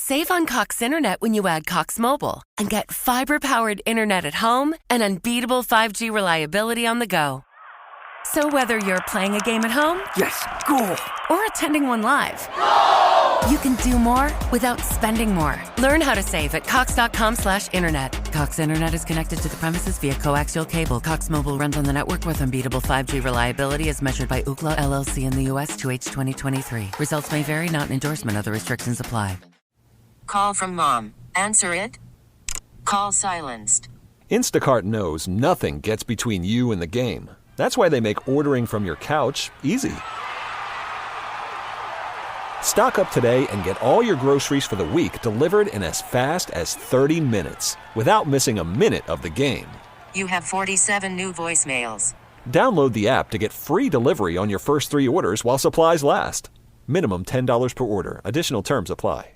Save on Cox Internet when you add Cox Mobile and get fiber-powered internet at home and unbeatable 5G reliability on the go. So whether you're playing a game at home, yes, goal, or attending one live, you can do more without spending more. Learn how to save at cox.com/internet. Cox Internet is connected to the premises via coaxial cable. Cox Mobile runs on the network with unbeatable 5G reliability as measured by Ookla LLC in the U.S. 2H 2023. Results may vary, not an endorsement. Other restrictions apply. Call from mom. Answer it. Call silenced. Instacart knows nothing gets between you and the game. That's why they make ordering from your couch easy. Stock up today and get all your groceries for the week delivered in as fast as 30 minutes without missing a minute of the game. You have 47 new voicemails. Download the app to get free delivery on your first 3 orders while supplies last. Minimum $10 per order. Additional terms apply.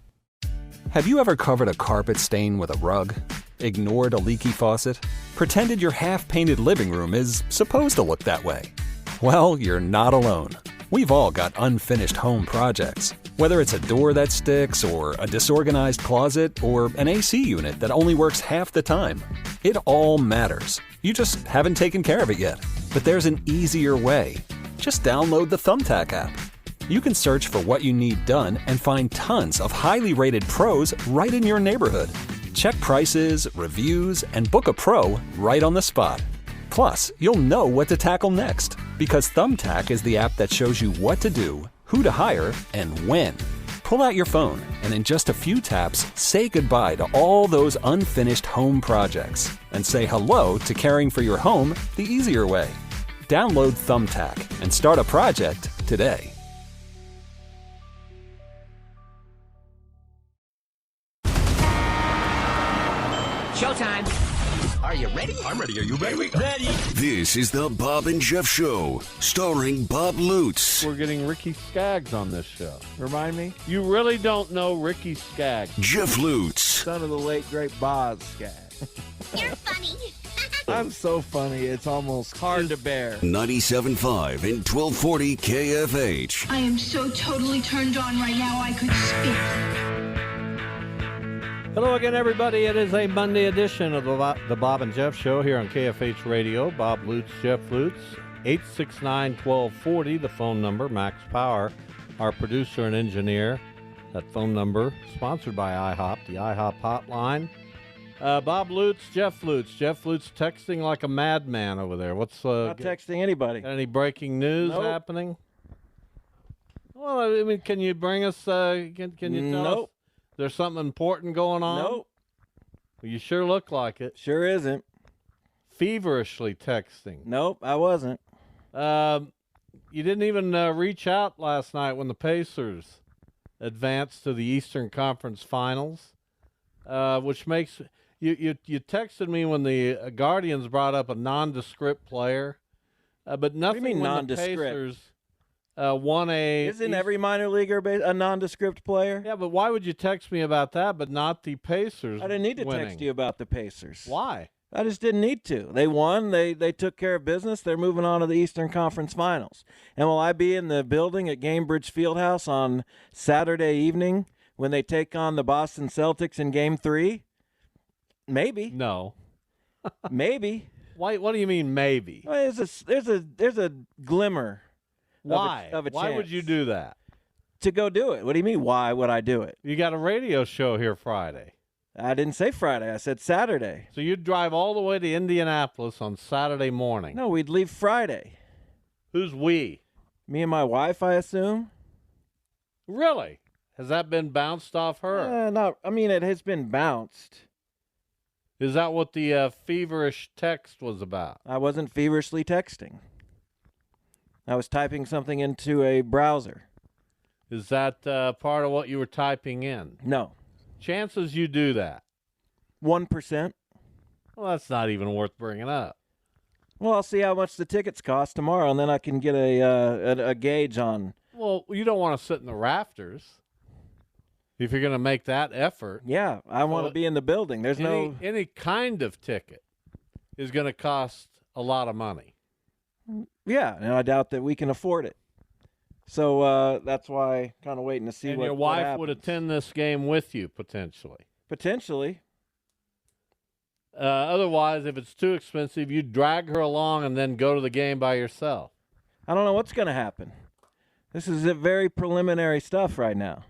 Have you ever covered a carpet stain with a rug? Ignored a leaky faucet? Pretended your half-painted living room is supposed to look that way? Well, you're not alone. We've all got unfinished home projects. Whether it's a door that sticks, or a disorganized closet, or an AC unit that only works half the time. It all matters. You just haven't taken care of it yet. But there's an easier way. Just download the Thumbtack app. You can search for what you need done and find tons of highly rated pros right in your neighborhood. Check prices, reviews, and book a pro right on the spot. Plus, you'll know what to tackle next, because Thumbtack is the app that shows you what to do, who to hire, and when. Pull out your phone and in just a few taps, say goodbye to all those unfinished home projects and say hello to caring for your home the easier way. Download Thumbtack and start a project today. Showtime. Are you ready? I'm ready. Are you ready? Ready. This is the Bob and Jeff Show, starring Bob Lutz. We're getting Ricky Skaggs on this show. Remind me? You really don't know Ricky Skaggs. Jeff Lutz. Son of the late, great Boz Skaggs. You're funny. I'm so funny, it's almost hard to bear. 97.5 and 1240 KFH. I am so totally turned on right now I could speak. Hello again, everybody. It is a Monday edition of the Bob and Jeff Show here on KFH Radio. Bob Lutz, Jeff Lutz, 869-1240, the phone number, Max Power, our producer and engineer. That phone number, sponsored by IHOP, the IHOP hotline. Bob Lutz, Jeff Lutz. Jeff Lutz texting like a madman over there. What's not texting anybody. Any breaking news happening? Well, I mean, can you bring us, can you tell us? There's something important going on? Nope. Well, you sure look like it. Sure isn't. Feverishly texting. Nope, I wasn't. You didn't even reach out last night when the Pacers advanced to the Eastern Conference Finals, which makes you texted me when the Guardians brought up a nondescript player, but nothing. What do you mean when nondescript? The Pacers won a. Isn't every minor leaguer a nondescript player? Yeah, but why would you text me about that, but not the Pacers? I didn't need to winning? text you about the Pacers. Why? I just didn't need to. They won. They took care of business. They're moving on to the Eastern Conference Finals. And will I be in the building at Gamebridge Fieldhouse on Saturday evening when they take on the Boston Celtics in Game 3? Maybe. No. Maybe. Why? What do you mean maybe? Well, there's a glimmer. Why? Of a Why chance would you do that? To go do it. What do you mean, why would I do it? You got a radio show here Friday. I didn't say Friday. I said Saturday. So you'd drive all the way to Indianapolis on Saturday morning. No, we'd leave Friday. Who's we? Me and my wife, I assume. Really? Has that been bounced off her? No, I mean, it has been bounced. Is that what the feverish text was about? I wasn't feverishly texting. I was typing something into a browser. Is that part of what you were typing in? No. Chances you do that? 1%. Well, that's not even worth bringing up. Well, I'll see how much the tickets cost tomorrow, and then I can get a gauge on. Well, you don't want to sit in the rafters if you're going to make that effort. Yeah, I want to be in the building. There's any kind of ticket is going to cost a lot of money. Yeah, and I doubt that we can afford it. So that's why kind of waiting to see and what your what wife would happens. attend this game with you, potentially. Potentially. Otherwise, if it's too expensive, you drag her along and then go to the game by yourself. I don't know what's going to happen. This is a very preliminary stuff right now.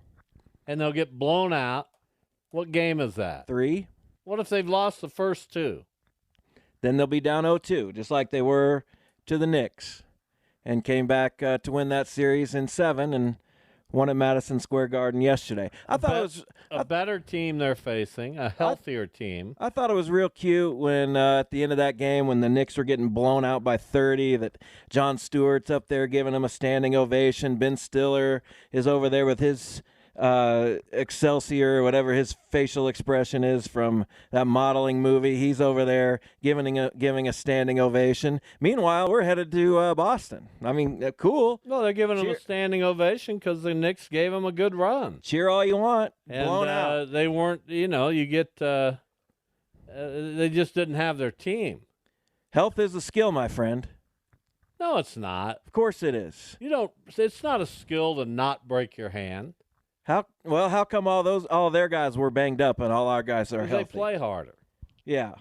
And they'll get blown out. What game is that? 3. What if they've lost the first 2? Then they'll be down 0-2, just like they were to the Knicks, and came back to win that series in 7 and won at Madison Square Garden yesterday. I thought it was a better team they're facing, a healthier team. I thought it was real cute when at the end of that game when the Knicks were getting blown out by 30 that Jon Stewart's up there giving them a standing ovation. Ben Stiller is over there with his Excelsior, whatever his facial expression is from that modeling movie. He's over there giving a standing ovation. Meanwhile, we're headed to Boston. I mean, cool. Well, they're giving them a standing ovation because the Knicks gave them a good run. Cheer all you want. And blown out. they weren't, you get, they just didn't have their team. Health is a skill, my friend. No, it's not. Of course it is. It's not a skill to not break your hand. How come all their guys were banged up and all our guys are healthy? They play harder. Yeah.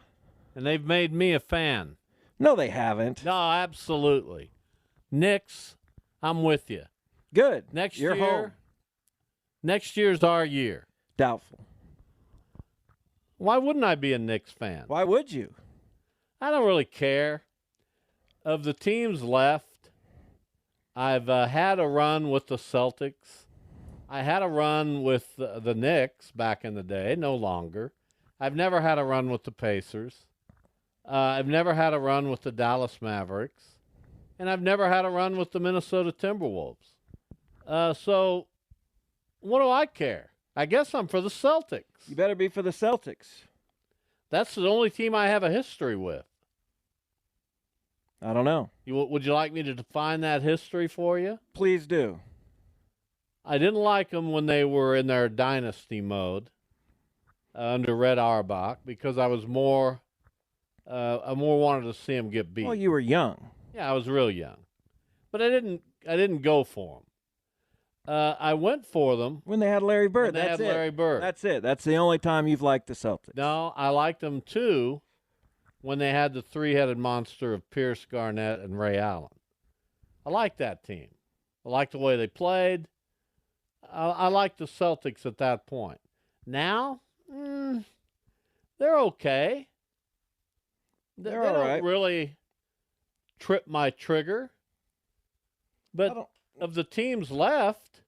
And they've made me a fan. No, they haven't. No, absolutely. Knicks, I'm with you. Good. You're home. Next year's our year. Doubtful. Why wouldn't I be a Knicks fan? Why would you? I don't really care. Of the teams left, I've had a run with the Celtics. I had a run with the Knicks back in the day, no longer. I've never had a run with the Pacers. I've never had a run with the Dallas Mavericks. And I've never had a run with the Minnesota Timberwolves. So what do I care? I guess I'm for the Celtics. You better be for the Celtics. That's the only team I have a history with. I don't know. Would you like me to define that history for you? Please do. I didn't like them when they were in their dynasty mode under Red Auerbach because I more wanted to see them get beat. Well, you were young. Yeah, I was real young, but I didn't go for them. I went for them when they had Larry Bird. That's it. That's it. That's the only time you've liked the Celtics. No, I liked them too when they had the three-headed monster of Pierce, Garnett, and Ray Allen. I liked that team. I liked the way they played. I liked the Celtics at that point. Now, they're okay. They all right. don't really trip my trigger. But of the teams left,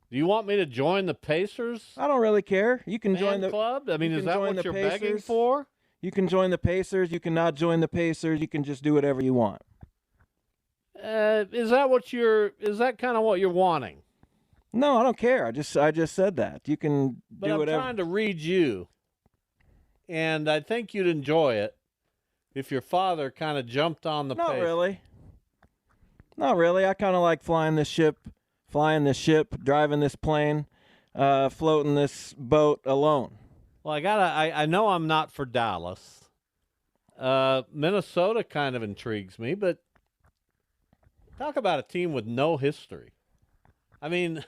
do you want me to join the Pacers? I don't really care. You can join the club. I mean, is that what you're begging for? You can join the Pacers. You can not join the Pacers. You can just do whatever you want. Is that kind of what you're wanting? No, I don't care. I just said that. You can do whatever. But I'm trying to read you, and I think you'd enjoy it if your father kind of jumped on the Not pace. really. Not really. I kind of like flying this ship, driving this plane, floating this boat alone. Well, I know I'm not for Dallas. Minnesota kind of intrigues me, but talk about a team with no history. I mean,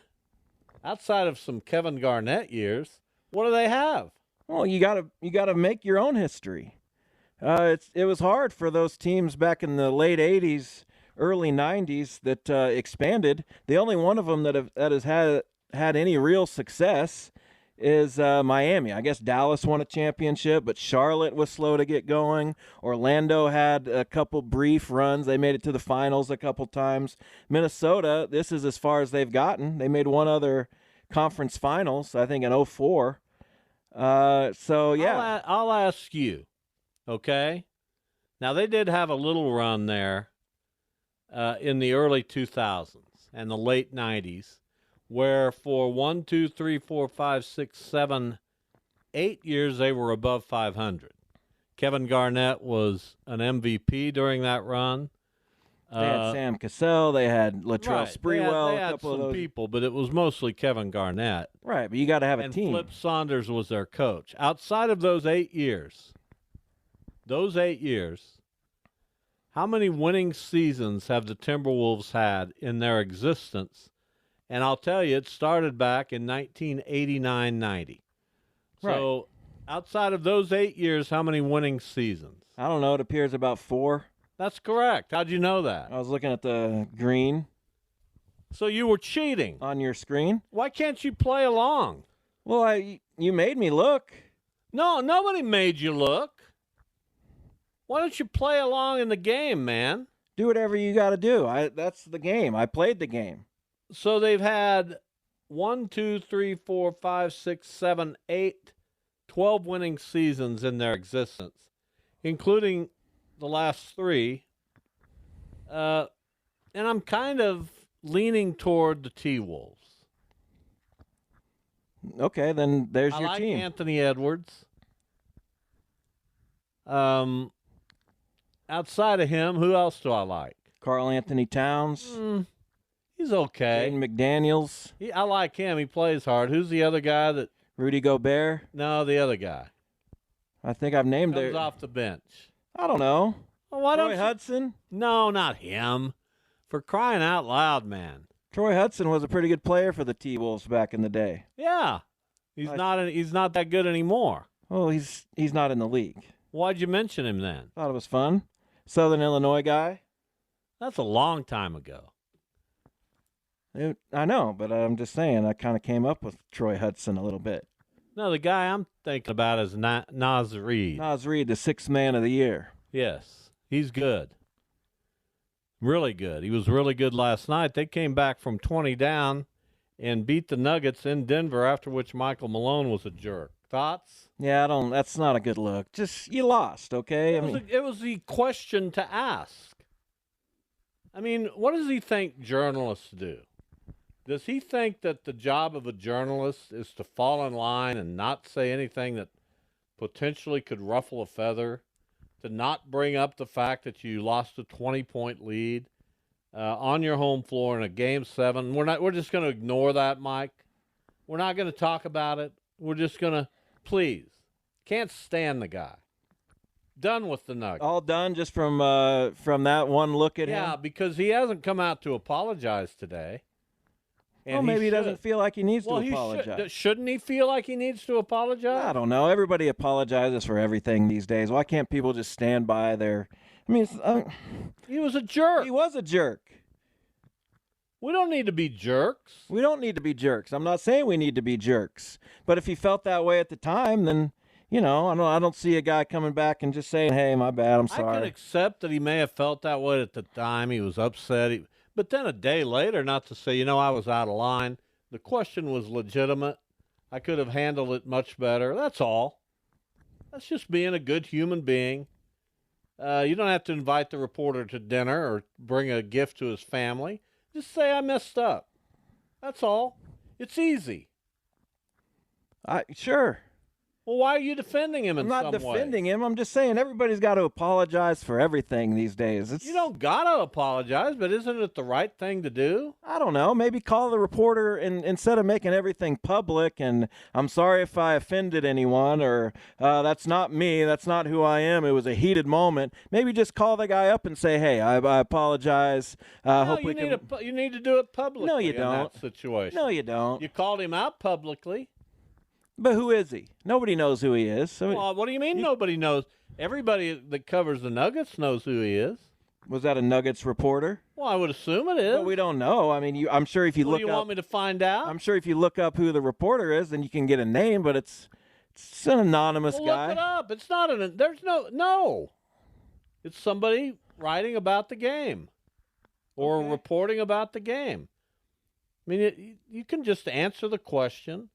outside of some Kevin Garnett years, what do they have? Well, you gotta make your own history. It was hard for those teams back in the late '80s, early '90s that expanded. The only one of them that has had any real success is Miami. I guess Dallas won a championship, but Charlotte was slow to get going. Orlando had a couple brief runs. They made it to the finals a couple times. Minnesota, this is as far as they've gotten. They made one other conference finals, I think in 2004. So, yeah. I'll ask you, okay? Now, they did have a little run there in the early 2000s and the late 90s. Where for 1, 2, 3, 4, 5, 6, 7, 8 years they were above 500. Kevin Garnett was an MVP during that run. They had Sam Cassell, they had Latrell Sprewell, they had a couple some of those people, but it was mostly Kevin Garnett. Right, but you got to have a team. And Flip Saunders was their coach. Outside of those 8 years, How many winning seasons have the Timberwolves had in their existence? And I'll tell you, it started back in 1989-90. So outside of those 8 years, how many winning seasons? I don't know. It appears about 4. That's correct. How'd you know that? I was looking at the green So you were cheating. on your screen. Why can't you play along? Well, you made me look. No, nobody made you look. Why don't you play along in the game, man? Do whatever you got to do. That's the game. I played the game. So they've had 1, 2, 3, 4, 5, 6, 7, 8, 12 winning seasons in their existence, including the last 3. And I'm kind of leaning toward the T-Wolves. Okay, then there's I your like team. Anthony Edwards. Outside of him, who else do I like? Karl Anthony Towns, He's okay. Jaden McDaniels, I like him. He plays hard. Who's the other guy that? Rudy Gobert. No, the other guy I think I've named comes their. off the bench. I don't know. Well, why don't Troy you- Hudson. No, not him. For crying out loud, man. Troy Hudson was a pretty good player for the T-Wolves back in the day. Yeah, he's not that good anymore. Well, he's not in the league. Why'd you mention him then? Thought it was fun. Southern Illinois guy. That's a long time ago. I know, but I'm just saying I kind of came up with Troy Hudson a little bit. No, the guy I'm thinking about is Naz Reid. Naz Reid, the 6th man of the year. Yes, he's good. Really good. He was really good last night. They came back from 20 down and beat the Nuggets in Denver, after which Michael Malone was a jerk. Thoughts? Yeah, that's not a good look. Just, you lost, okay? It was the question to ask. I mean, what does he think journalists do? Does he think that the job of a journalist is to fall in line and not say anything that potentially could ruffle a feather? To not bring up the fact that you lost a 20-point lead on your home floor in a Game 7? We're just going to ignore that, Mike. We're not going to talk about it. We're just going to, please. Can't stand the guy. Done with the Nuggets. All done just from that one look at him? Yeah, because he hasn't come out to apologize today. And Well, maybe he doesn't should. feel like he needs to He apologize. shouldn't he feel like he needs to apologize? I don't know. Everybody apologizes for everything these days. Why can't people just stand by their... I mean, He was a jerk. he was a jerk. We don't need to be jerks. We don't need to be jerks. I'm not saying we need to be jerks. But if he felt that way at the time, then, I don't see a guy coming back and just saying, hey, my bad, I'm I sorry. can accept that he may have felt that way at the time. He was upset. But then a day later, not to say, I was out of line. The question was legitimate. I could have handled it much better. That's all. That's just being a good human being. You don't have to invite the reporter to dinner or bring a gift to his family. Just say, I messed up. That's all. It's easy. Sure. Well, why are you defending him in I'm not some defending way? him. I'm just saying everybody's got to apologize for everything these days. You don't got to apologize, but isn't it the right thing to do? I don't know. Maybe call the reporter and instead of making everything public and I'm sorry if I offended anyone or that's not me, that's not who I am, it was a heated moment. Maybe just call the guy up and say, hey, I apologize. No, you need to do it publicly. No, you in don't. that situation. No, you don't. You called him out publicly. But who is he? Nobody knows who he is. So Well, what do you mean nobody knows? Everybody that covers the Nuggets knows who he is. was that a Nuggets reporter? Well, I would assume it is. But we don't know. I mean, I'm sure if you What look do you up, want me to find out? I'm sure if you look up who the reporter is, then you can get a name. But it's an anonymous guy. Look it up. It's not there's no. It's somebody writing about the game or reporting about the game. I mean, you can just answer the question,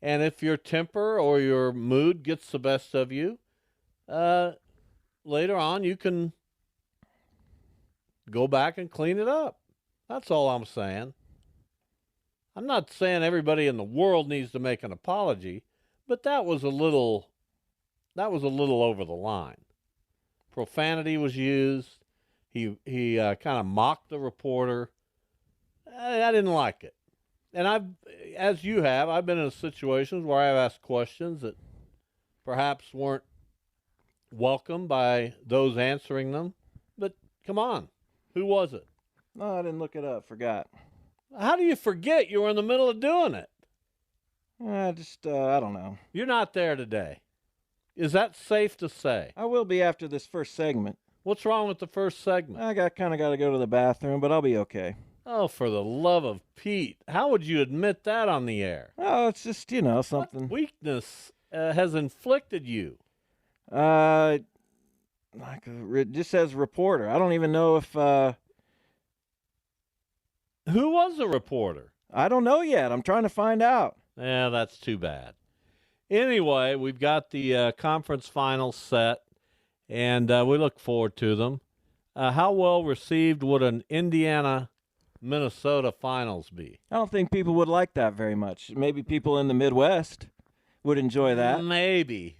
and if your temper or your mood gets the best of you, later on you can go back and clean it up. That's all I'm saying. I'm not saying everybody in the world needs to make an apology, but that was a little over the line. Profanity was used. He kind of mocked the reporter. I didn't like it. And I've been in situations where I've asked questions that perhaps weren't welcomed by those answering them. But Come on. Who was it? No, I didn't look it up. Forgot. How do you forget? You were in the middle of doing it. I don't know. You're not there today. Is that safe to say? I will be after this first segment. What's wrong with the first segment? I kind of got to go to the bathroom, but I'll be okay. Oh, for the love of Pete. How would you admit that on the air? Oh, it's just, something. What weakness has inflicted you? It just says reporter. I don't even know if... Who was the reporter? I don't know yet. I'm trying to find out. Yeah, that's too bad. Anyway, we've got the conference finals set, and we look forward to them. How well received would an Indiana-Minnesota finals be? I don't think people would like that very much. Maybe people in the Midwest would enjoy that. Maybe.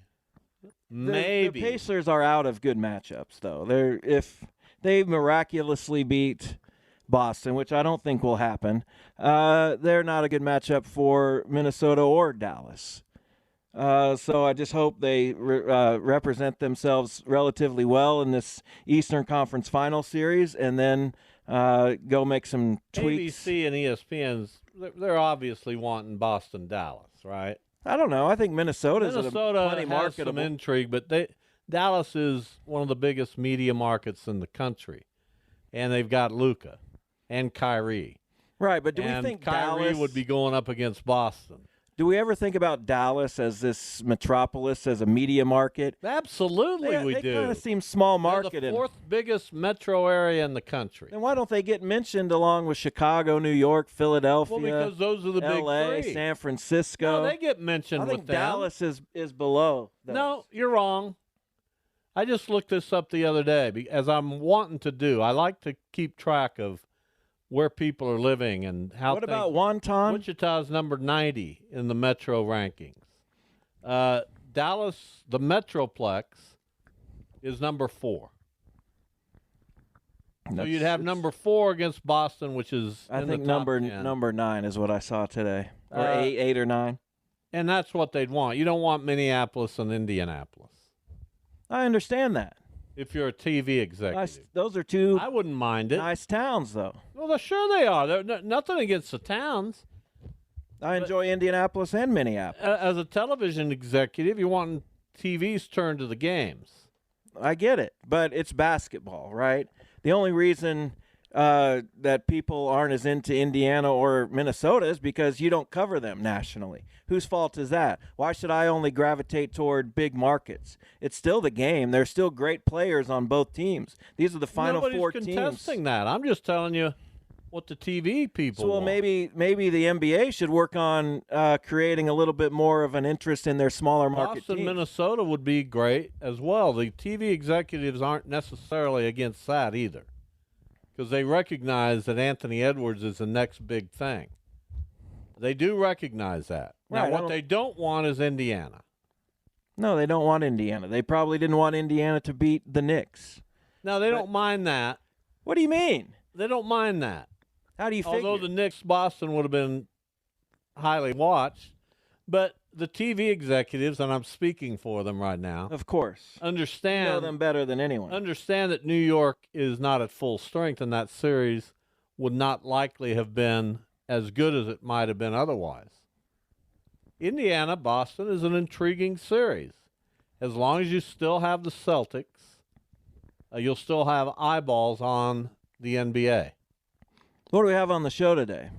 The Pacers are out of good matchups, though. If they miraculously beat Boston, which I don't think will happen, they're not a good matchup for Minnesota or Dallas. So I just hope they represent themselves relatively well in this Eastern Conference Final Series, and then go make some tweaks. ABC and ESPN's, they're obviously wanting Boston-Dallas, right? I don't know. I think Minnesota has marketable. Some intrigue, but Dallas is one of the biggest media markets in the country, and they've got Luka and Kyrie. Right, but do we think Kyrie Dallas would be going up against Boston? Do we ever think about Dallas as this metropolis, as a media market? Absolutely, we do. They kind of seem small market. They're the fourth biggest metro area in the country. Then why don't they get mentioned along with Chicago, New York, Philadelphia? Well, because those are the big LA, three. San Francisco. No, they get mentioned with them. Dallas is below those. No, you're wrong. I just looked this up the other day, as I'm wanting to do. I like to keep track of where people are living and how. What about Wonton? Wichita's number 90 in the metro rankings. Dallas, the Metroplex, is number 4. So you'd have number 4 against Boston, which is I in think the top 10. number 9 is what I saw today, or 8 or 9. And that's what they'd want. You don't want Minneapolis and Indianapolis. I understand that. If you're a TV executive. Those are two I wouldn't mind it. nice towns, though. Well, sure they are. Nothing against the towns. I enjoy Indianapolis and Minneapolis. As a television executive, you want TV's turn to the games. I get it, but it's basketball, right? The only reason that people aren't as into Indiana or Minnesota is because you don't cover them nationally. Whose fault is that? Why should I only gravitate toward big markets? It's still the game. There's still great players on both teams. These are the final 4 teams. Nobody's contesting that. I'm just telling you what the TV people want. Maybe the NBA should work on creating a little bit more of an interest in their smaller market Boston, teams. Minnesota would be great as well. The TV executives aren't necessarily against that either, because they recognize that Anthony Edwards is the next big thing. They do recognize that. Now, Right, what they don't want is Indiana. No, they don't want Indiana. They probably didn't want Indiana to beat the Knicks. No, they don't mind that. What do you mean? They don't mind that. How do you figure? Although the Knicks, Boston would have been highly watched. But the TV executives, and I'm speaking for them right now, Of course. understand You know them better than anyone. understand that New York is not at full strength, and that series would not likely have been as good as it might have been otherwise. Indiana, Boston is an intriguing series. As long as you still have the Celtics, you'll still have eyeballs on the NBA. What do we have on the show today?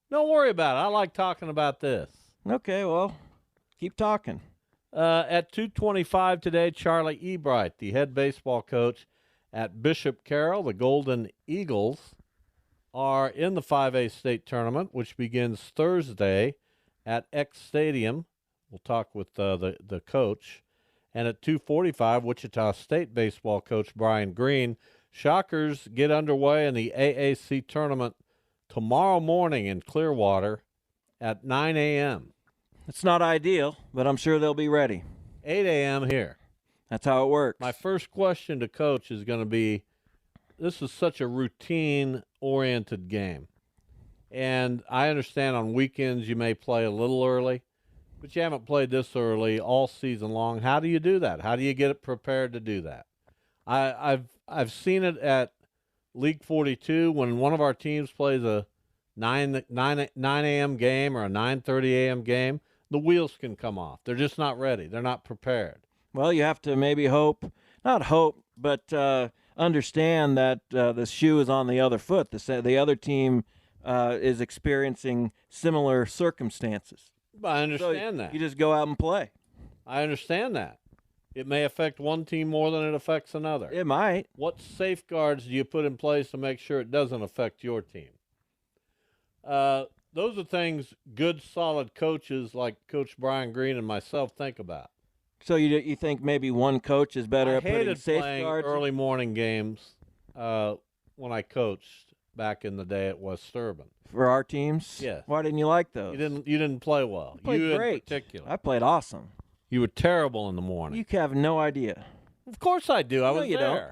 Don't worry about it. I like talking about this. Okay, well, keep talking. At 2:25 today, Charlie Ebright, the head baseball coach at Bishop Carroll, the Golden Eagles, are in the 5A state tournament, which begins Thursday at X Stadium. We'll talk with the coach. And at 2:45, Wichita State baseball coach Brian Green. Shockers get underway in the AAC tournament tomorrow morning in Clearwater at 9 a.m. It's not ideal, but I'm sure they'll be ready. 8 a.m. here. That's how it works. My first question to coach is going to be, this is such a routine-oriented game. And I understand on weekends you may play a little early, but you haven't played this early all season long. How do you do that? How do you get it prepared to do that? I've seen it at League 42, when one of our teams plays a 9 a.m. game or a 9:30 a.m. game, the wheels can come off. They're just not ready. They're not prepared. Well, you have to maybe not hope, but understand that the shoe is on the other foot. The other team is experiencing similar circumstances. I understand that. You just go out and play. I understand that. It may affect one team more than it affects another. It might. What safeguards do you put in place to make sure it doesn't affect your team? Those are things good, solid coaches like Coach Brian Green and myself think about. So you think maybe one coach is better at putting I hated playing safeguards? early morning games when I coached back in the day at West Urban. For our teams? Yes. Why didn't you like those? You didn't play well. I played You great. in particular. I played awesome. You were terrible in the morning. You have no idea. Of course I do. I was you there. don't.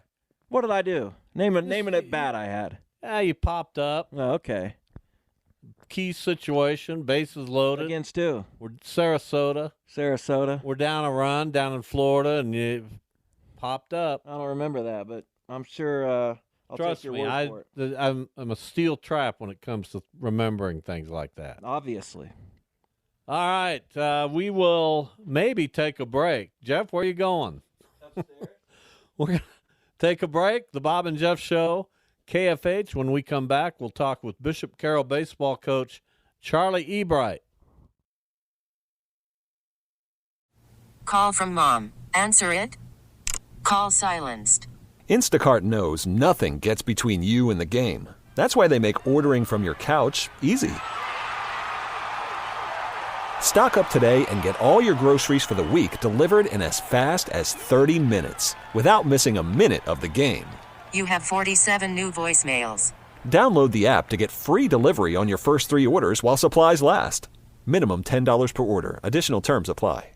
What did I do? Name an at bat I had. You popped up. Oh, okay. Key situation, bases loaded. Against who? We're Sarasota. Sarasota. We're down a run down in Florida, and you popped up. I don't remember that, but I'm sure I'll Trust take your me, word for it. I'm a steel trap when it comes to remembering things like that. Obviously. All right, we will maybe take a break. Jeff, where are you going? Upstairs. We're going to take a break. The Bob and Jeff Show, KFH. When we come back, we'll talk with Bishop Carroll baseball coach Charlie Ebright. Call from mom. Answer it. Call silenced. Instacart knows nothing gets between you and the game. That's why they make ordering from your couch easy. Stock up today and get all your groceries for the week delivered in as fast as 30 minutes without missing a minute of the game. You have 47 new voicemails. Download the app to get free delivery on your first 3 orders while supplies last. Minimum $10 per order. Additional terms apply.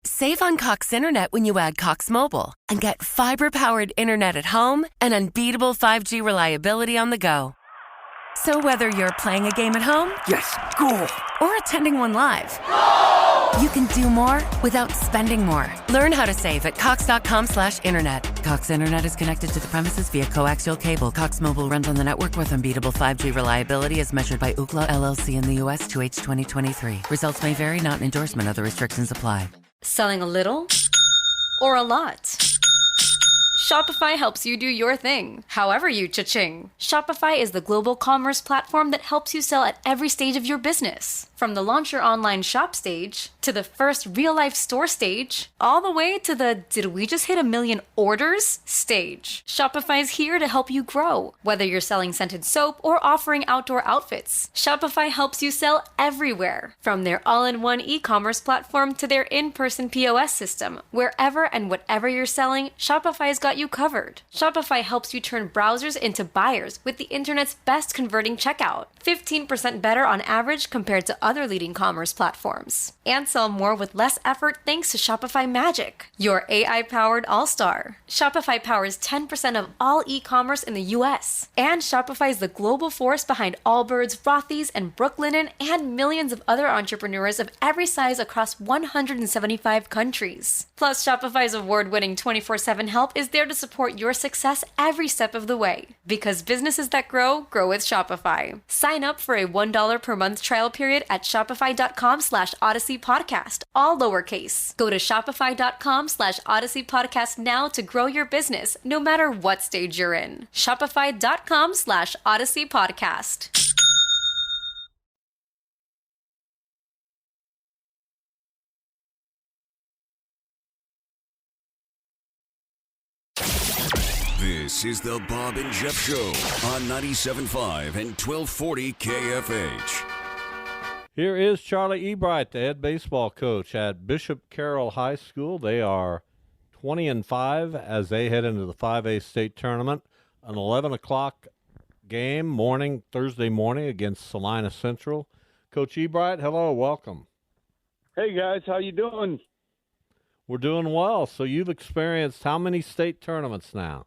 Save on Cox Internet when you add Cox Mobile and get fiber-powered internet at home and unbeatable 5G reliability on the go. So whether you're playing a game at home, Yes, goal. or attending one live, you can do more without spending more. Learn how to save at cox.com/internet. Cox Internet is connected to the premises via coaxial cable. Cox Mobile runs on the network with unbeatable 5G reliability as measured by Ookla LLC in the U.S. 2H 2023. Results may vary, not an endorsement. Other restrictions apply. Selling a little or a lot? Shopify helps you do your thing, however you cha-ching. Shopify is the global commerce platform that helps you sell at every stage of your business. From the launch your online shop stage, to the first real-life store stage, all the way to the did we just hit 1 million orders stage. Shopify is here to help you grow. Whether you're selling scented soap or offering outdoor outfits, Shopify helps you sell everywhere. From their all-in-one e-commerce platform to their in-person POS system, wherever and whatever you're selling, Shopify's got you covered. Shopify helps you turn browsers into buyers with the internet's best converting checkout. 15% better on average compared to other leading commerce platforms. And sell more with less effort thanks to Shopify Magic, your AI-powered all-star. Shopify powers 10% of all e-commerce in the US. And Shopify is the global force behind Allbirds, Rothy's, and Brooklinen, and millions of other entrepreneurs of every size across 175 countries. Plus, Shopify's award-winning 24/7 help is there to support your success every step of the way. Because businesses that grow, grow with Shopify. Sign up for a $1 per month trial period at shopify.com/Odyssey Podcast, all lowercase. Go to shopify.com/Odyssey Podcast now to grow your business, no matter what stage you're in. Shopify.com/Odyssey Podcast. This is the Bob and Jeff Show on 97.5 and 1240 KFH. Here is Charlie Ebright, the head baseball coach at Bishop Carroll High School. They are 20-5 as they head into the 5A state tournament. An 11 o'clock game Thursday morning against Salina Central. Coach Ebright, hello, welcome. Hey guys, how you doing? We're doing well. So you've experienced how many state tournaments now?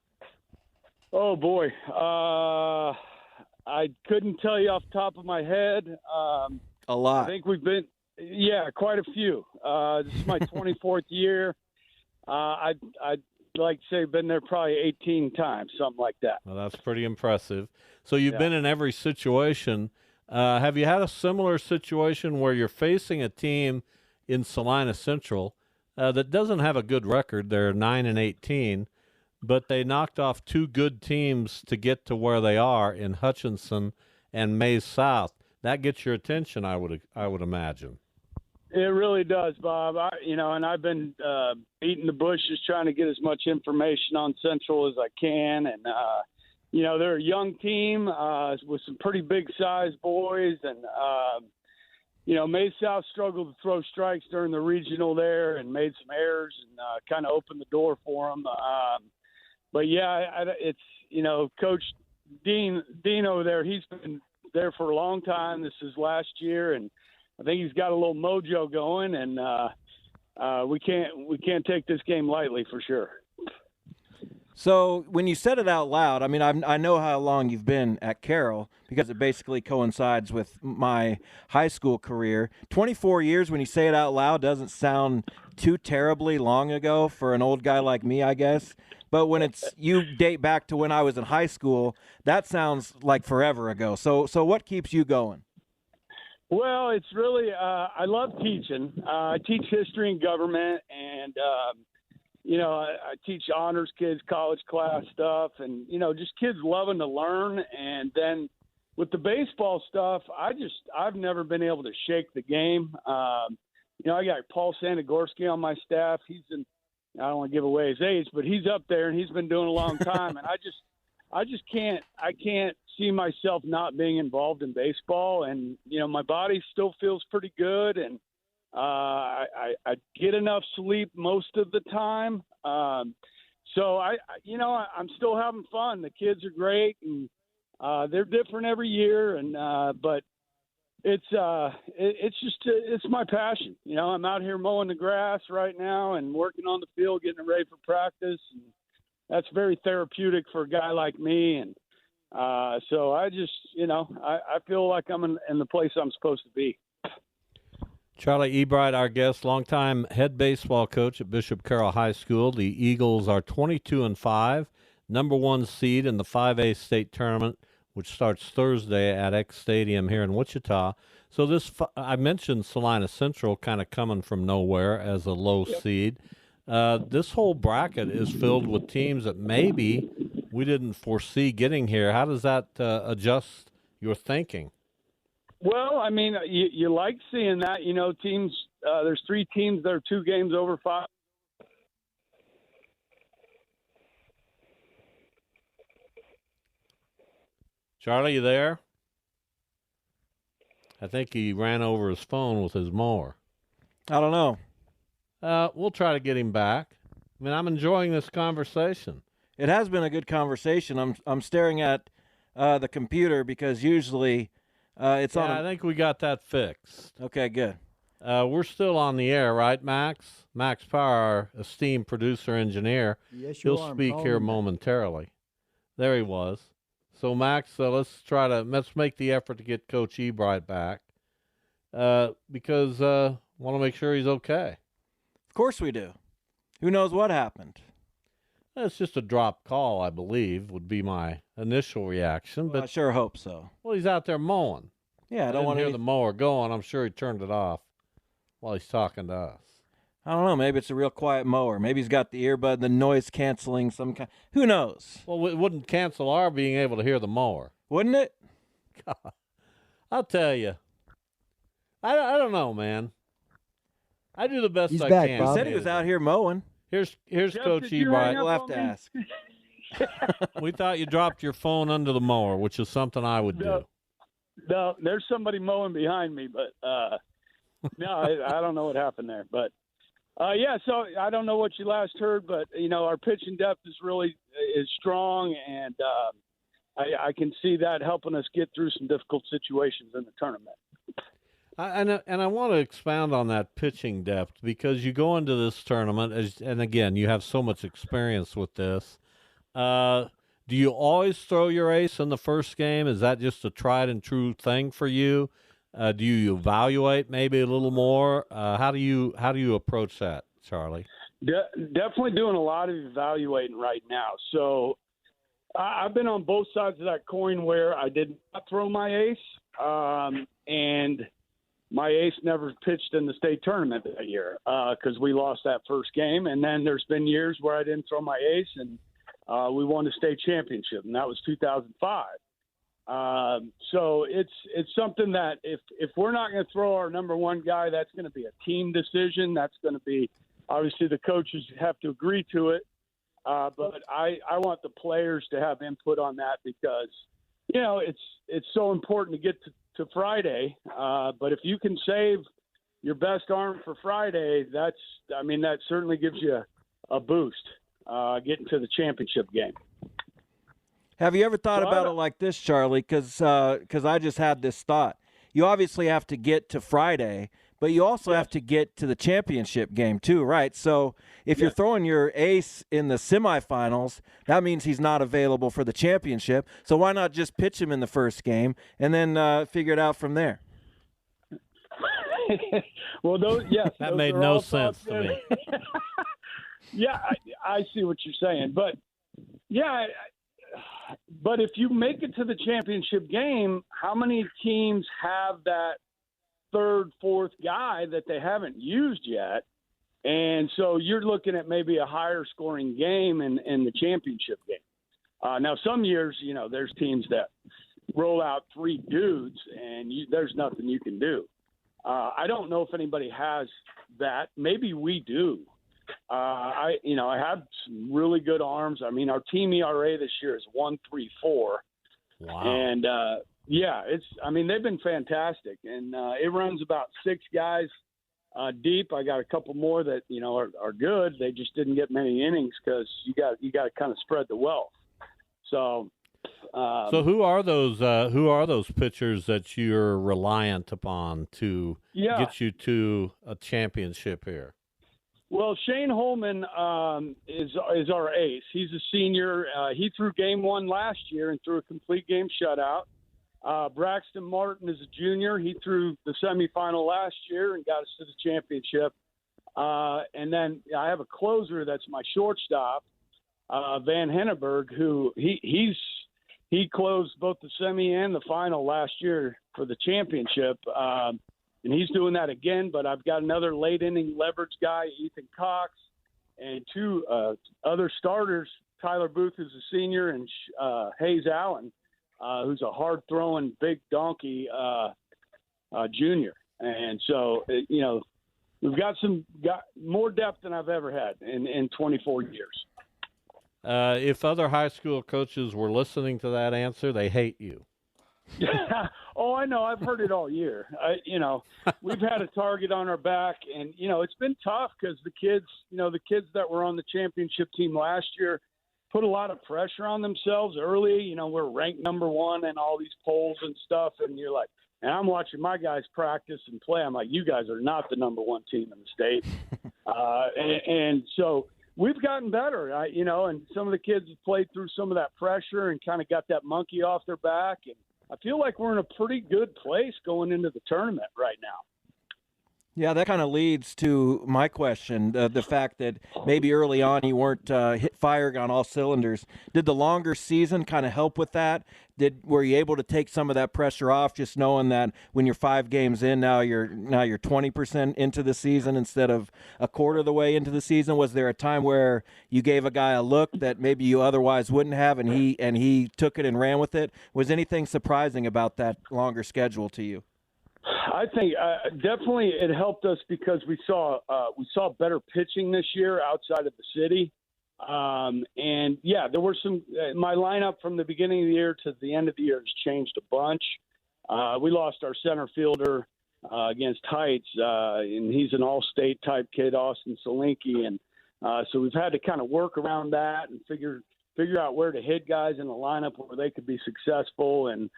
Oh boy, I couldn't tell you off the top of my head. A lot. I think we've been, quite a few. This is my 24th year. I like say been there probably 18 times, something like that. Well, that's pretty impressive. So you've Yeah. been in every situation. Have you had a similar situation where you're facing a team in Salina Central that doesn't have a good record? They're 9-18, but they knocked off two good teams to get to where they are in Hutchinson and Mays South. That gets your attention, I would imagine. It really does, Bob. And I've been beating the bushes trying to get as much information on Central as I can. And, they're a young team with some pretty big-sized boys. And, Mays South struggled to throw strikes during the regional there and made some errors and kind of opened the door for them. But, yeah, it's, Coach Dean over there, he's been there for a long time. This is last year, and I think he's got a little mojo going, and we can't take this game lightly for sure. So when you said it out loud, I mean, I know how long you've been at Carroll because it basically coincides with my high school career. 24 years, when you say it out loud, doesn't sound too terribly long ago for an old guy like me, I guess. But when you date back to when I was in high school, that sounds like forever ago. So what keeps you going? Well, it's really I love teaching. I teach history and government, and I teach honors kids, college class stuff, and just kids loving to learn. And then with the baseball stuff, I've never been able to shake the game. I got Paul Santagorsky on my staff. I don't want to give away his age, but he's up there and he's been doing a long time. And I can't see myself not being involved in baseball. And, my body still feels pretty good. And I get enough sleep most of the time. So I'm still having fun. The kids are great and they're different every year. And, but it's my passion. I'm out here mowing the grass right now and working on the field, getting it ready for practice. And that's very therapeutic for a guy like me. And so I just, I feel like I'm in the place I'm supposed to be. Charlie Ebright, our guest, longtime head baseball coach at Bishop Carroll High School. The Eagles are 22-5, number one seed in the 5A state tournament, which starts Thursday at X Stadium here in Wichita. So I mentioned Salina Central kind of coming from nowhere as a low seed. This whole bracket is filled with teams that maybe we didn't foresee getting here. How does that adjust your thinking? Well, I mean, you like seeing that, teams, there's 3 teams that are 2 games over 5. Charlie, you there? I think he ran over his phone with his mower. I don't know. We'll try to get him back. I mean, I'm enjoying this conversation. It has been a good conversation. I'm staring at the computer because usually it's on. I think we got that fixed. Okay, good. We're still on the air, right, Max? Max Power, our esteemed producer engineer. Yes, you He'll are. speak here momentarily. There he was. So, Max, let's make the effort to get Coach Ebright back because want to make sure he's okay. Of course we do. Who knows what happened? It's just a drop call, I believe, would be my initial reaction. Well, I sure hope so. Well, he's out there mowing. Yeah, I don't want to hear the mower going. I'm sure he turned it off while he's talking to us. I don't know. Maybe it's a real quiet mower. Maybe he's got the earbud, the noise canceling some kind. Who knows? Well, it wouldn't cancel our being able to hear the mower. Wouldn't it? God, I'll tell you. I don't know, man. I do the best He's I back, can. Bob. He said he was out here mowing. Here's Coach did you hang Ebright. up We'll have on to me? ask. We thought you dropped your phone under the mower, which is something I would do. No, there's somebody mowing behind me, but no, I don't know what happened there. But so I don't know what you last heard, but our pitching depth is strong, and I can see that helping us get through some difficult situations in the tournament. And I want to expound on that pitching depth because you go into this tournament, and again, you have so much experience with this. Do you always throw your ace in the first game? Is that just a tried and true thing for you? Do you evaluate maybe a little more? How do you approach that, Charlie? Definitely doing a lot of evaluating right now. So I've been on both sides of that coin where I did not throw my ace, and my ace never pitched in the state tournament that year because we lost that first game. And then there's been years where I didn't throw my ace, and we won the state championship, and that was 2005. So it's something that if we're not going to throw our number one guy, that's going to be a team decision. That's going to be obviously the coaches have to agree to it. But I want the players to have input on that because, it's so important to get to Friday. But if you can save your best arm for Friday, that certainly gives you a boost getting to the championship game. Have you ever thought about it like this, Charlie? Because I just had this thought. You obviously have to get to Friday, but you also have to get to the championship game too, right? So if you're throwing your ace in the semifinals, that means he's not available for the championship. So why not just pitch him in the first game and then figure it out from there? Well, that made no sense to me. Yeah, I see what you're saying, but but if you make it to the championship game, how many teams have that third, fourth guy that they haven't used yet? And so you're looking at maybe a higher scoring game in the championship game. Now, some years, there's teams that roll out three dudes and there's nothing you can do. I don't know if anybody has that. Maybe we do. I have some really good arms. I mean, our team ERA this year is 1.34. Wow. And they've been fantastic. And it runs about six guys deep. I got a couple more that are good. They just didn't get many innings because you got to kind of spread the wealth. So. So who are those pitchers that you're reliant upon to get you to a championship here? Well, Shane Holman is our ace. He's a senior. He threw game one last year and threw a complete game shutout. Braxton Martin is a junior. He threw the semifinal last year and got us to the championship. And then I have a closer that's my shortstop, Van Henneberg, who he closed both the semi and the final last year for the championship. And he's doing that again, but I've got another late inning leverage guy, Ethan Cox, and two other starters, Tyler Booth, who's a senior, and Hayes Allen, who's a hard-throwing big donkey junior. And so, we've got more depth than I've ever had in 24 years. If other high school coaches were listening to that answer, they hate you. Oh, I know. I've heard it all year. We've had a target on our back, and it's been tough because the kids that were on the championship team last year put a lot of pressure on themselves early. We're ranked number one in all these polls and stuff, and you're like, and I'm watching my guys practice and play. I'm like, you guys are not the number one team in the state, and so we've gotten better. And some of the kids have played through some of that pressure and kind of got that monkey off their back, and I feel like we're in a pretty good place going into the tournament right now. Yeah, that kind of leads to my question, the fact that maybe early on you weren't firing on all cylinders. Did the longer season kind of help with that? Were you able to take some of that pressure off, just knowing that when you're 5 games in, now you're 20% into the season instead of a quarter of the way into the season? Was there a time where you gave a guy a look that maybe you otherwise wouldn't have, and he took it and ran with it? Was anything surprising about that longer schedule to you? I think definitely it helped us because we saw better pitching this year outside of the city. And there were my lineup from the beginning of the year to the end of the year has changed a bunch. We lost our center fielder against Heights, and he's an all-state type kid, Austin Solinki. And so we've had to kind of work around that and figure out where to hit guys in the lineup where they could be successful and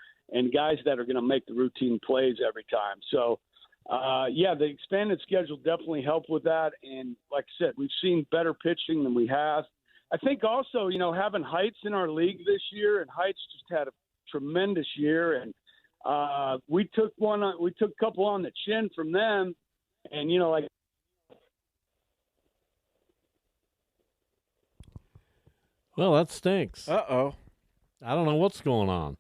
guys that are going to make the routine plays every time. So, the expanded schedule definitely helped with that. And like I said, we've seen better pitching than we have. I think also, having Heights in our league this year, and Heights just had a tremendous year. And we took a couple on the chin from them. And, Well, that stinks. Uh-oh. I don't know what's going on.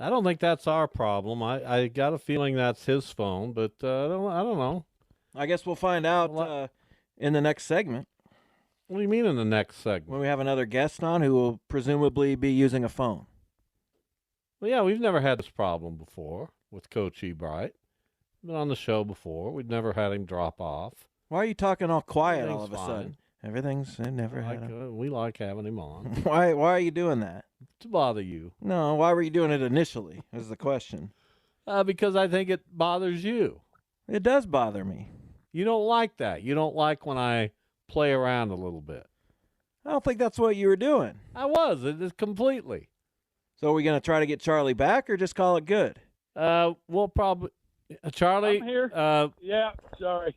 I don't think that's our problem. I got a feeling that's his phone, but I don't know. I guess we'll find out in the next segment. What do you mean in the next segment? When we have another guest on who will presumably be using a phone. Well, yeah, we've never had this problem before with Coach Ebright. Been on the show before. We've never had him drop off. Why are you talking all quiet all of a Everything's sudden? Everything's never had him. We like having him on. Why are you doing that? To bother you. No, why were you doing it initially is the question. Because I think it bothers you. It does bother me. You don't like that. You don't like when I play around a little bit. I don't think that's what you were doing. I was. It is completely. So are we going to try to get Charlie back or just call it good? We'll probably... Charlie? I'm here. Yeah, sorry.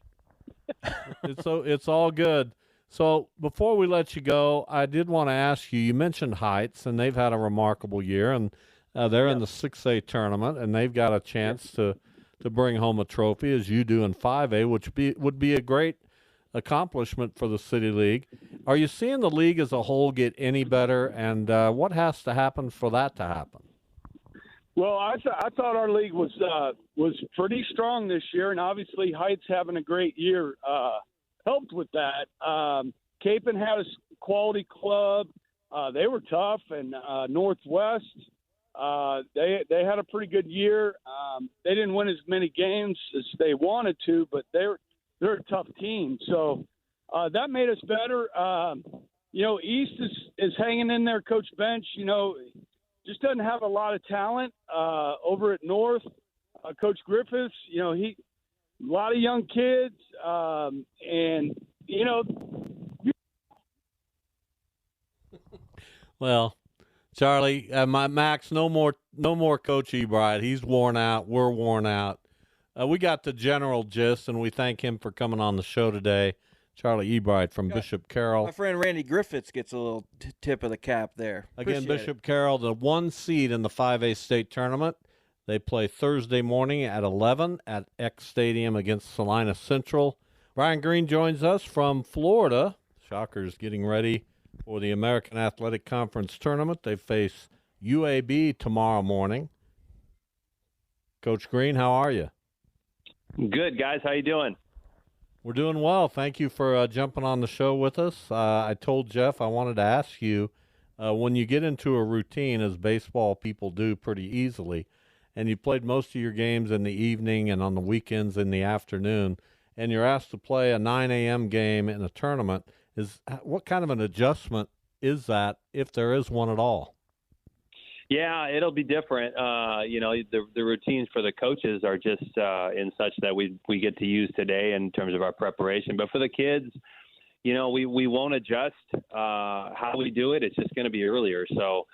It's all good. So before we let you go, I did want to ask you, you mentioned Heights, and they've had a remarkable year, and they're in the 6A tournament, and they've got a chance to bring home a trophy, as you do in 5A, which would be a great accomplishment for the City League. Are you seeing the league as a whole get any better, and what has to happen for that to happen? Well, I thought our league was pretty strong this year, and obviously Heights having a great year helped with that. Capon had a quality club. They were tough, and Northwest they had a pretty good year. They didn't win as many games as they wanted to, but they're a tough team. So that made us better. East is hanging in there. Coach Bench, just doesn't have a lot of talent over at North. Coach Griffiths, a lot of young kids, and Well, Charlie, Max, no more Coach Ebright. He's worn out. We're worn out. We got the general gist, and we thank him for coming on the show today. Charlie Ebright from Bishop Carroll. My friend Randy Griffiths gets a little tip of the cap there. Again, Appreciate Bishop Carroll, the 1 seed in the 5A state tournament. They play Thursday morning at 11 at X Stadium against Salina Central. Brian Green joins us from Florida. Shockers getting ready for the American Athletic Conference tournament. They face UAB tomorrow morning. Coach Green, how are you? Good, guys. How you doing? We're doing well. Thank you for jumping on the show with us. I told Jeff I wanted to ask you, when you get into a routine, as baseball people do pretty easily, and you played most of your games in the evening and on the weekends in the afternoon, and you're asked to play a 9 a.m. game in a tournament, what kind of an adjustment is that, if there is one at all? Yeah, it'll be different. The routines for the coaches are just in such that we get to use today in terms of our preparation. But for the kids, we won't adjust how we do it. It's just going to be earlier. So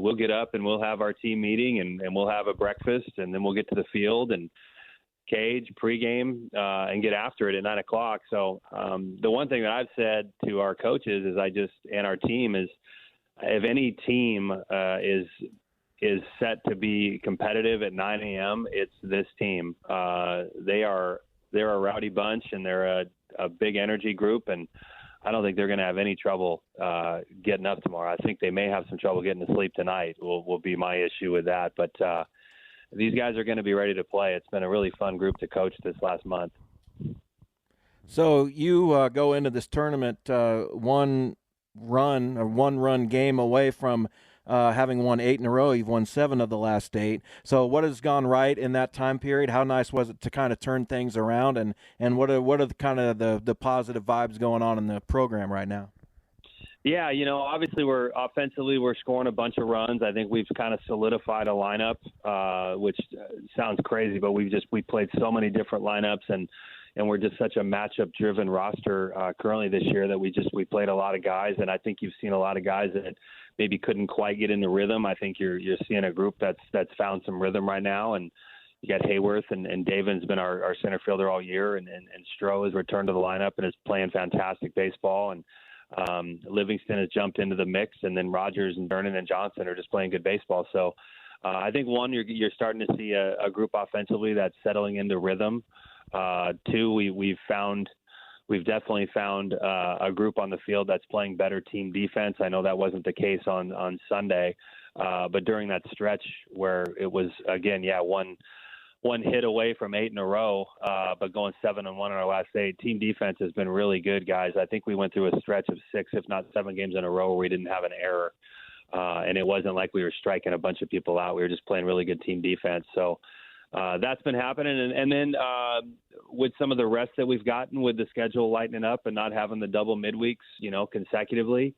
we'll get up and we'll have our team meeting and we'll have a breakfast, and then we'll get to the field and cage pregame and get after it at 9 o'clock. So the one thing that I've said to our coaches and our team is, if any team is set to be competitive at 9 a.m., it's this team. They're a rowdy bunch, and they're a big energy group, and I don't think they're going to have any trouble getting up tomorrow. I think they may have some trouble getting to sleep tonight. Will be my issue with that. But these guys are going to be ready to play. It's been a really fun group to coach this last month. So you go into this tournament one run game away from having won 8 in a row. You've won 7 of the last 8. So what has gone right in that time period? How nice was it to kind of turn things around? And what are the kind of the positive vibes going on in the program right now? Yeah, obviously we're scoring a bunch of runs. I think we've kind of solidified a lineup, which sounds crazy, but we played so many different lineups, and we're just such a matchup-driven roster currently this year that we played a lot of guys, and I think you've seen a lot of guys that maybe couldn't quite get in the rhythm. I think you're seeing a group that's found some rhythm right now, and you got Hayworth and Davin's been our center fielder all year, and Stroh has returned to the lineup and is playing fantastic baseball, and Livingston has jumped into the mix, and then Rogers and Vernon and Johnson are just playing good baseball. So I think, one, you're starting to see a group offensively that's settling into rhythm. 2, we've found we've definitely found a group on the field that's playing better team defense. I know that wasn't the case on Sunday, but during that stretch where it was, again, one hit away from 8 in a row, but going 7-1 in our last 8. Team defense has been really good, guys. I think we went through a stretch of 6, if not 7 games in a row where we didn't have an error. And it wasn't like we were striking a bunch of people out. We were just playing really good team defense. So that's been happening. And then with some of the rest that we've gotten with the schedule lightening up and not having the double midweeks, consecutively,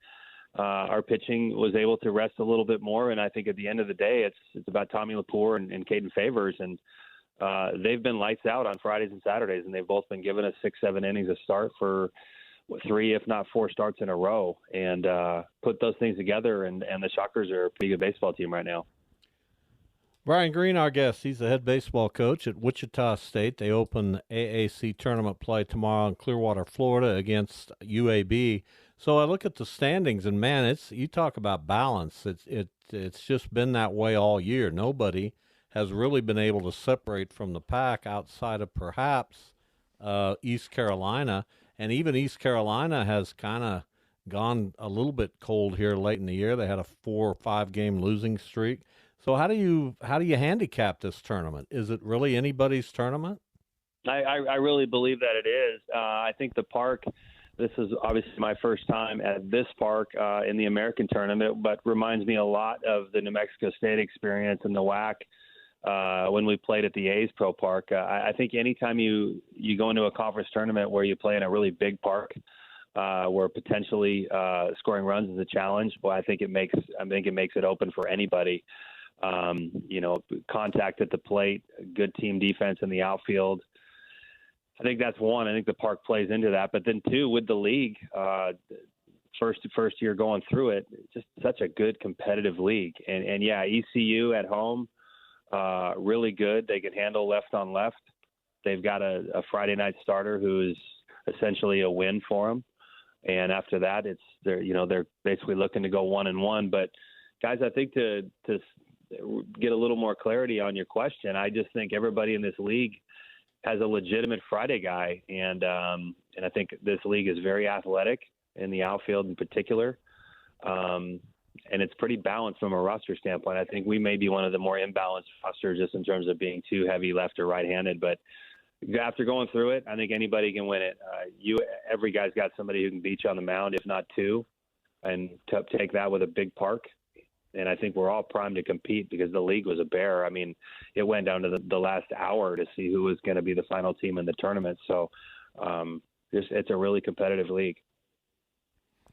our pitching was able to rest a little bit more. And I think at the end of the day, it's about Tommy Lapour and Caden Favors. And they've been lights out on Fridays and Saturdays, and they've both been giving us 6-7 innings a start for 3, if not 4 starts in a row, and put those things together, and the Shockers are a pretty good baseball team right now. Brian Green, our guest, he's the head baseball coach at Wichita State. They open AAC tournament play tomorrow in Clearwater, Florida against UAB. So I look at the standings, and man, you talk about balance. It's just been that way all year. Nobody has really been able to separate from the pack outside of perhaps East Carolina. And even East Carolina has kind of gone a little bit cold here late in the year. They had a 4 or 5 game losing streak. So how do you handicap this tournament? Is it really anybody's tournament? I really believe that it is. I think the park, this is obviously my first time at this park in the American tournament, but reminds me a lot of the New Mexico State experience and the WAC when we played at the A's Pro Park. I think anytime you go into a conference tournament where you play in a really big park, where potentially scoring runs is a challenge, well, I think it makes it open for anybody. Contact at the plate, good team defense in the outfield. I think that's one. I think the park plays into that. But then 2, with the league, first year going through it, just such a good competitive league. And yeah, ECU at home, really good. They can handle left on left. They've got a Friday night starter who's essentially a win for them. And after that, they're basically looking to go 1-1. But guys, I think to get a little more clarity on your question, I just think everybody in this league has a legitimate Friday guy, and I think this league is very athletic in the outfield in particular, and it's pretty balanced from a roster standpoint. I think we may be one of the more imbalanced rosters just in terms of being too heavy left or right-handed, but after going through it, I think anybody can win it. Every guy's got somebody who can beat you on the mound, if not 2, and to take that with a big park. And I think we're all primed to compete because the league was a bear. I mean, it went down to the last hour to see who was going to be the final team in the tournament. So it's a really competitive league.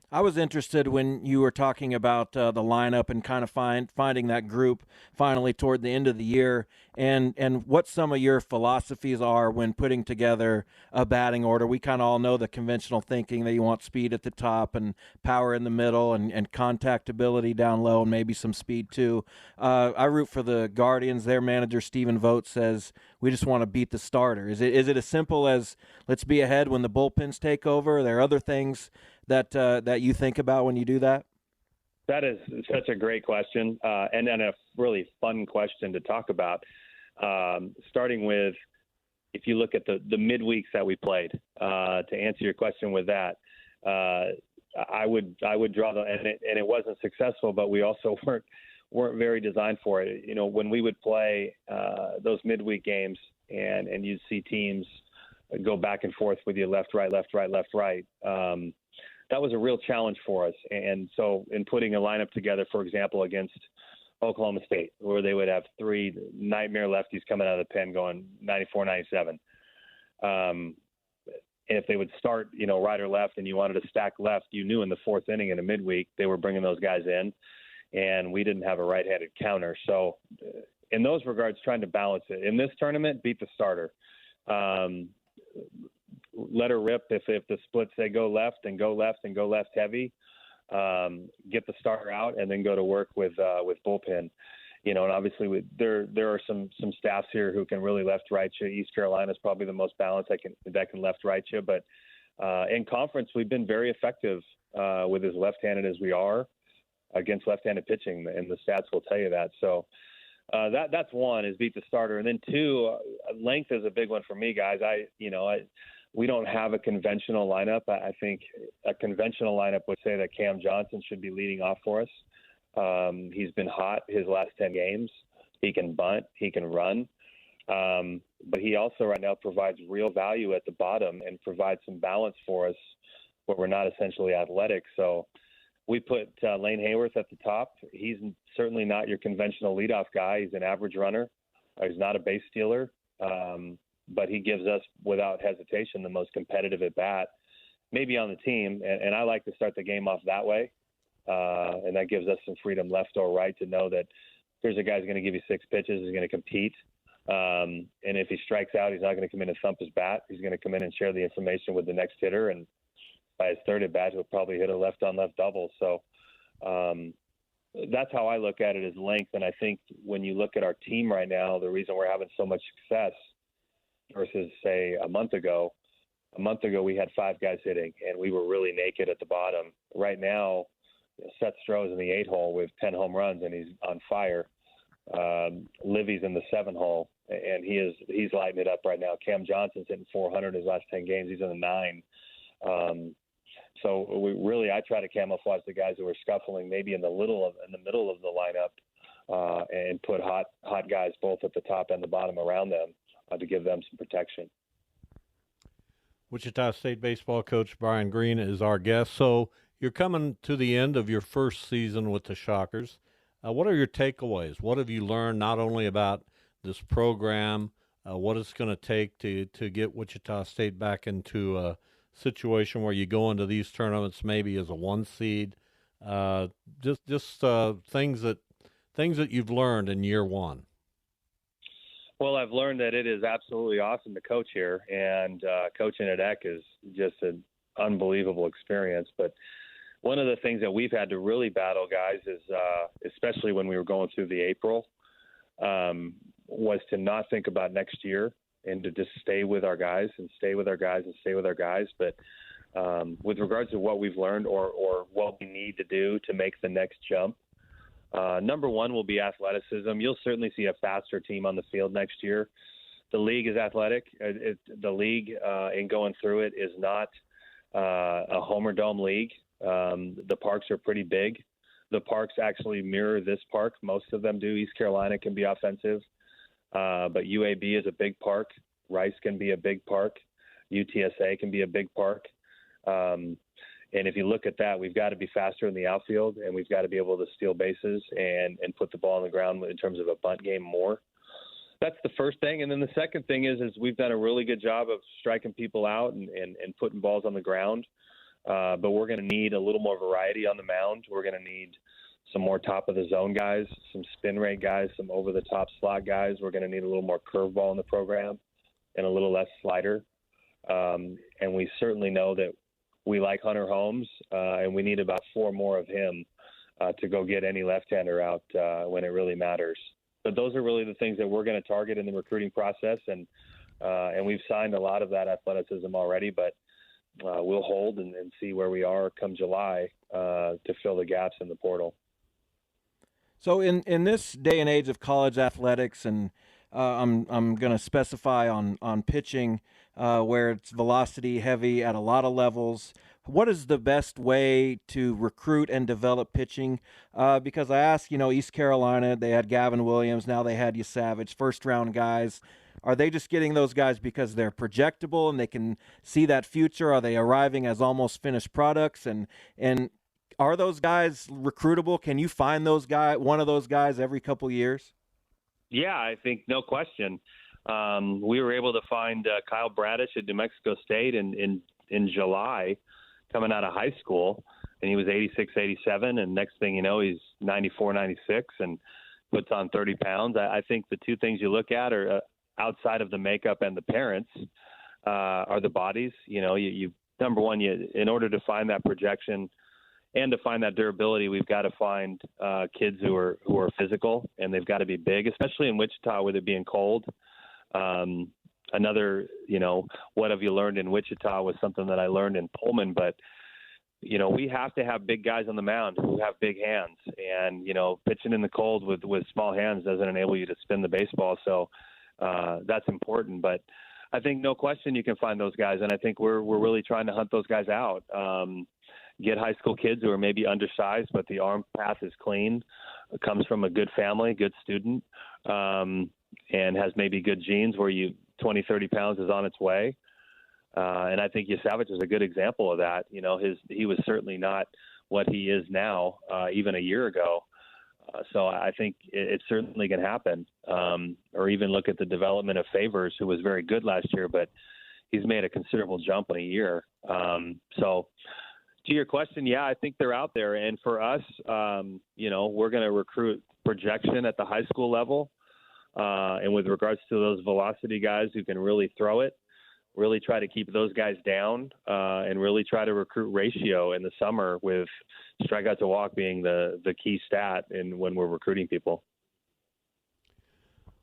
I was interested when you were talking about the lineup and kind of finding that group finally toward the end of the year, and what some of your philosophies are when putting together a batting order. We kind of all know the conventional thinking that you want speed at the top and power in the middle and contactability down low and maybe some speed too. I root for the Guardians. Their manager, Stephen Vogt, says we just want to beat the starter. Is it as simple as let's be ahead when the bullpens take over? Are there other things that you think about when you do that? That is such a great question, and a really fun question to talk about. Starting with, if you look at the midweeks that we played, to answer your question with that, I would draw and it wasn't successful, but we also weren't very designed for it. When we would play those midweek games, and you'd see teams go back and forth with you, left, right, left, right, left, right. That was a real challenge for us. And so in putting a lineup together, for example, against Oklahoma State, where they would have 3 nightmare lefties coming out of the pen going 94, 97. And if they would start, right or left, and you wanted to stack left, you knew in the 4th inning in a midweek, they were bringing those guys in, and we didn't have a right-handed counter. So in those regards, trying to balance it. In this tournament, beat the starter. Let her rip. If the splits say go left and go left and go left heavy, get the starter out and then go to work with bullpen. And obviously there are some staffs here who can really left right you. East Carolina is probably the most balanced that can left right you. But in conference, we've been very effective with as left-handed as we are against left-handed pitching, and the stats will tell you that. So. That's one, is beat the starter. And then 2, length is a big one for me, guys. we don't have a conventional lineup. I think a conventional lineup would say that Cam Johnson should be leading off for us. He's been hot his last 10 games. He can bunt. He can run. But he also right now provides real value at the bottom and provides some balance for us where we're not essentially athletic. So we put Lane Hayworth at the top. He's certainly not your conventional leadoff guy. He's an average runner. He's not a base stealer. But he gives us, without hesitation, the most competitive at bat, maybe on the team. And I like to start the game off that way. And that gives us some freedom left or right to know that here's a guy who's going to give you 6 pitches, he's going to compete. And if he strikes out, he's not going to come in and thump his bat. He's going to come in and share the information with the next hitter. And by his third at bat, he'll probably hit a left-on-left double. So that's how I look at it, as length. And I think when you look at our team right now, the reason we're having so much success versus, say, a month ago we had 5 guys hitting, and we were really naked at the bottom. Right now, Seth Stroh's in the 8-hole with 10 home runs, and he's on fire. Livy's in the 7-hole, and he's lighting it up right now. Cam Johnson's hitting 400 his last 10 games. He's in the 9. So I try to camouflage the guys who are scuffling maybe in the middle of the lineup, and put hot guys both at the top and the bottom around them to give them some protection. Wichita State baseball coach Brian Green is our guest. So you're coming to the end of your first season with the Shockers. What are your takeaways? What have you learned not only about this program, what it's going to take to get Wichita State back into a situation where you go into these tournaments maybe as a 1 seed, just things that you've learned in year 1? Well, I've learned that it is absolutely awesome to coach here, and coaching at Eck is just an unbelievable experience. But one of the things that we've had to really battle, guys, is especially when we were going through the April, was to not think about next year and to just stay with our guys and stay with our guys and stay with our guys. But with regards to what we've learned or what we need to do to make the next jump, number 1 will be athleticism. You'll certainly see a faster team on the field next year. The league is athletic. The league, in going through it, is not a Homer Dome league. The parks are pretty big. The parks actually mirror this park. Most of them do. East Carolina can be offensive, but UAB is a big park. Rice can be a big park. UTSA can be a big park. And if you look at that, we've got to be faster in the outfield, and we've got to be able to steal bases and put the ball on the ground in terms of a bunt game more. That's the first thing. And then the second thing is we've done a really good job of striking people out and putting balls on the ground. But we're going to need a little more variety on the mound. We're going to need some more top-of-the-zone guys, some spin rate guys, some over-the-top slot guys. We're going to need a little more curveball in the program and a little less slider. And we certainly know that we like Hunter Holmes, and we need about 4 more of him to go get any left-hander out when it really matters. But those are really the things that we're going to target in the recruiting process, and we've signed a lot of that athleticism already, but we'll hold and see where we are come July to fill the gaps in the portal. So in this day and age of college athletics, and I'm going to specify on pitching, where it's velocity heavy at a lot of levels, what is the best way to recruit and develop pitching? Because I asked, East Carolina, they had Gavin Williams, now they had Savage, first-round guys. Are they just getting those guys because they're projectable and they can see that future? Are they arriving as almost finished products? And are those guys recruitable? Can you find one of those guys every couple years? Yeah, I think no question. We were able to find Kyle Bradish at New Mexico State in July, coming out of high school, and he was 86, 87, and next thing you know, he's 94, 96, and puts on 30 pounds. I think the 2 things you look at are outside of the makeup and the parents are the bodies. You number one, in order to find that projection and to find that durability, we've got to find kids who are physical, and they've got to be big, especially in Wichita with it being cold. Another, what have you learned in Wichita was something that I learned in Pullman, but we have to have big guys on the mound who have big hands, and pitching in the cold with small hands doesn't enable you to spin the baseball. So that's important. But I think no question you can find those guys, and I think we're really trying to hunt those guys out. Get high school kids who are maybe undersized, but the arm path is clean, comes from a good family, good student, and has maybe good genes where 20, 30 pounds is on its way. And I think Yasavage is a good example of that. You know, he was certainly not what he is now, even a year ago. So I think it's certainly going to happen. Or even look at the development of Favors, who was very good last year, but he's made a considerable jump in a year. So to your question, yeah, I think they're out there. And for us, you know, we're going to recruit projection at the high school level. And with regards to those velocity guys who can really throw it, really try to keep those guys down, and really try to recruit ratio in the summer, with strikeout to walk being the key stat when we're recruiting people.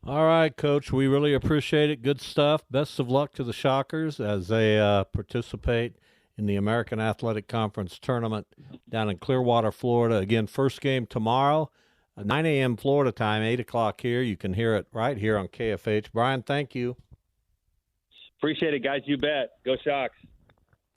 All right, Coach, we really appreciate it. Good stuff. Best of luck to the Shockers as they participate in the American Athletic Conference tournament down in Clearwater, Florida. Again, first game tomorrow, 9 a.m. Florida time, 8 o'clock here. You can hear it right here on KFH. Brian, thank you. Appreciate it, guys. You bet. Go Shocks.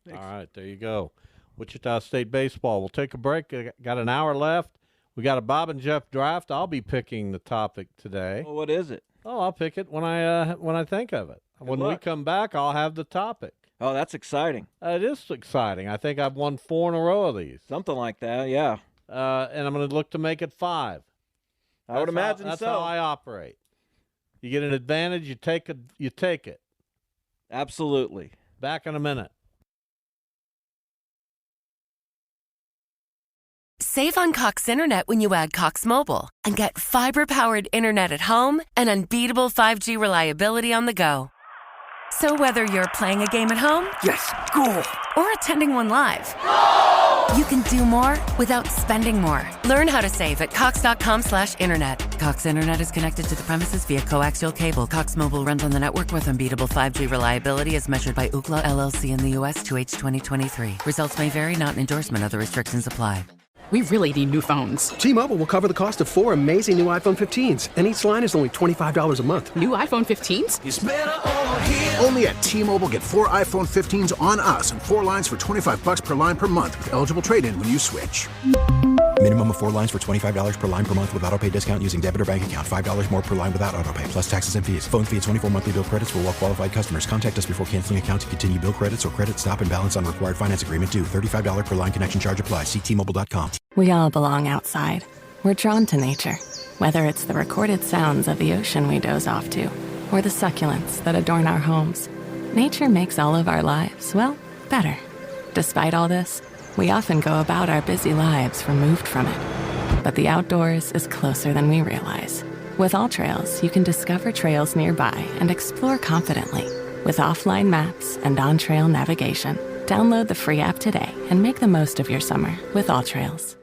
Thanks. All right, there you go. Wichita State baseball. We'll take a break. Got an hour left. We got a Bob and Jeff draft. I'll be picking the topic today. Well, what is it? Oh, I'll pick it when I think of it. When we come back, I'll have the topic. Oh, that's exciting. It is exciting. I think I've won 4 in a row of these. Something like that, yeah. And I'm going to look to make it 5. I would imagine that's so. That's how I operate. You get an advantage, you take it. Absolutely. Back in a minute. Save on Cox Internet when you add Cox Mobile and get fiber-powered internet at home and unbeatable 5G reliability on the go. So whether you're playing a game at home, yes, goal, or attending one live, you can do more without spending more. Learn how to save at cox.com/internet. Cox Internet is connected to the premises via coaxial cable. Cox Mobile runs on the network with unbeatable 5G reliability as measured by Ookla LLC in the U.S. 2H 2023. Results may vary, not an endorsement. Other restrictions apply. We really need new phones. T-Mobile will cover the cost of 4 amazing new iPhone 15s, and each line is only $25 a month. New iPhone 15s? It's better over here. Only at T-Mobile, get 4 iPhone 15s on us and 4 lines for $25 per line per month with eligible trade-in when you switch. Minimum of 4 lines for $25 per line per month with autopay discount using debit or bank account. $5 more per line without autopay, plus taxes and fees. Phone fee at 24 monthly bill credits for well-qualified customers. Contact us before canceling account to continue bill credits or credit stop and balance on required finance agreement due. $35 per line connection charge applies. See T-Mobile.com. We all belong outside. We're drawn to nature. Whether it's the recorded sounds of the ocean we doze off to, or the succulents that adorn our homes, nature makes all of our lives, well, better. Despite all this, we often go about our busy lives removed from it. But the outdoors is closer than we realize. With AllTrails, you can discover trails nearby and explore confidently. With offline maps and on-trail navigation, download the free app today and make the most of your summer with AllTrails.